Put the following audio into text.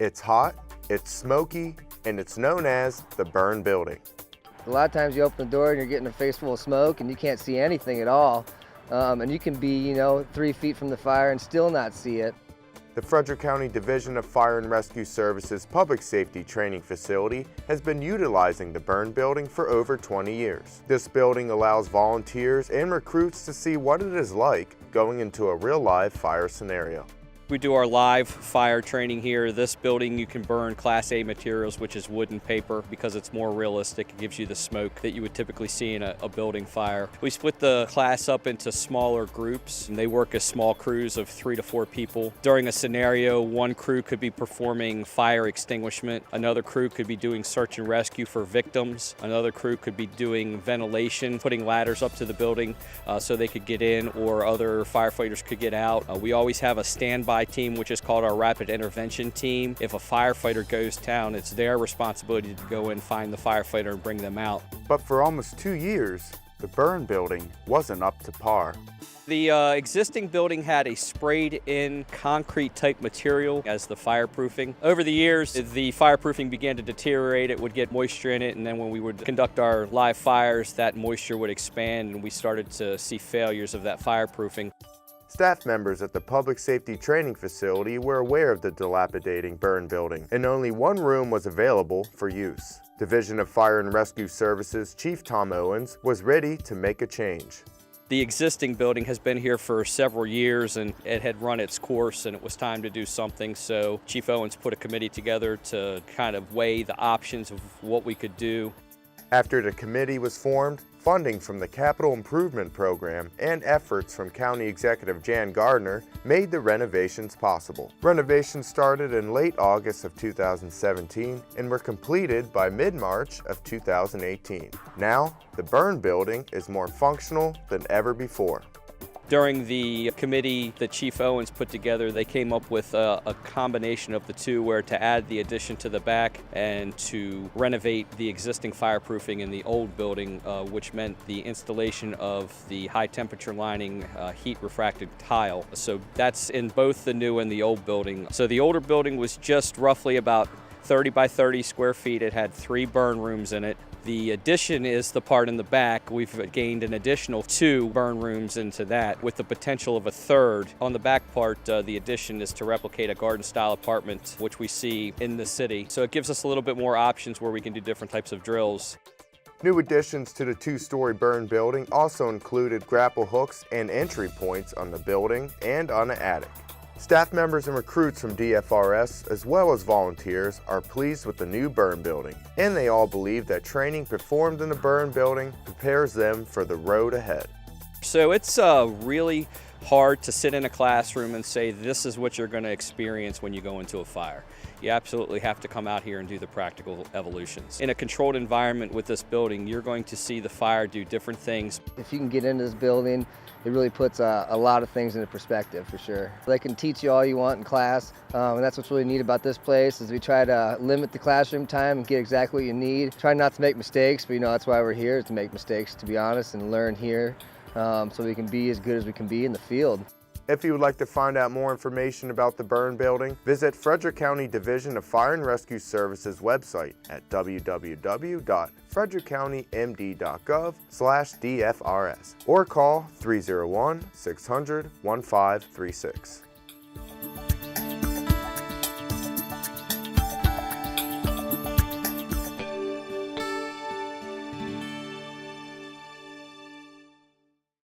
It's hot, it's smoky, and it's known as the burn building. A lot of times you open the door and you're getting a face full of smoke and you can't see anything at all. And you can be, 3 feet from the fire and still not see it. The Frederick County Division of Fire and Rescue Services Public Safety Training Facility has been utilizing the burn building for over 20 years. This building allows volunteers and recruits to see what it is like going into a real live fire scenario. We do our live fire training here. This building you can burn Class A materials, which is wood and paper, because it's more realistic. It gives you the smoke that you would typically see in a building fire. We split the class up into smaller groups, and they work as small crews of 3 to 4 people. During a scenario, one crew could be performing fire extinguishment, another crew could be doing search and rescue for victims, another crew could be doing ventilation, putting ladders up to the building so they could get in, or other firefighters could get out. We always have a standby team, which is called our rapid intervention team. If a firefighter goes down, it's their responsibility to go in, find the firefighter, and bring them out. But for almost 2 years, the burn building wasn't up to par. The existing building had a sprayed-in concrete type material as the fireproofing. Over the years, the fireproofing began to deteriorate. It would get moisture in it, and then when we would conduct our live fires, that moisture would expand, and we started to see failures of that fireproofing. Staff members at the Public Safety Training Facility were aware of the dilapidating burn building, and only one room was available for use. Division of Fire and Rescue Services Chief Tom Owens was ready to make a change. The existing building has been here for several years, and it had run its course, and it was time to do something. So Chief Owens put a committee together to kind of weigh the options of what we could do. After the committee was formed, funding from the Capital Improvement Program and efforts from County Executive Jan Gardner made the renovations possible. Renovations started in late August of 2017 and were completed by mid-March of 2018. Now, the burn building is more functional than ever before. During the committee that Chief Owens put together, they came up with a combination of the two, where to add the addition to the back and to renovate the existing fireproofing in the old building, which meant the installation of the high temperature lining heat refracted tile. So that's in both the new and the old building. So the older building was just roughly about 30 by 30 square feet. It had 3 burn rooms in it. The addition is the part in the back. We've gained an additional 2 burn rooms into that, with the potential of a 3rd. On the back part, the addition is to replicate a garden-style apartment, which we see in the city. So it gives us a little bit more options where we can do different types of drills. New additions to the 2-story burn building also included grapple hooks and entry points on the building and on the attic. Staff members and recruits from DFRS, as well as volunteers, are pleased with the new burn building, and they all believe that training performed in the burn building prepares them for the road ahead. So it's really hard to sit in a classroom and say this is what you're going to experience when you go into a fire. You absolutely have to come out here and do the practical evolutions. In a controlled environment with this building, you're going to see the fire do different things. If you can get into this building, it really puts a lot of things into perspective, for sure. They can teach you all you want in class, and that's what's really neat about this place, is we try to limit the classroom time and get exactly what you need. Try not to make mistakes, but that's why we're here, is to make mistakes, to be honest, and learn here, so we can be as good as we can be in the field. If you would like to find out more information about the burn building, visit Frederick County Division of Fire and Rescue Services website at www.frederickcountymd.gov/DFRS or call 301-600-1536.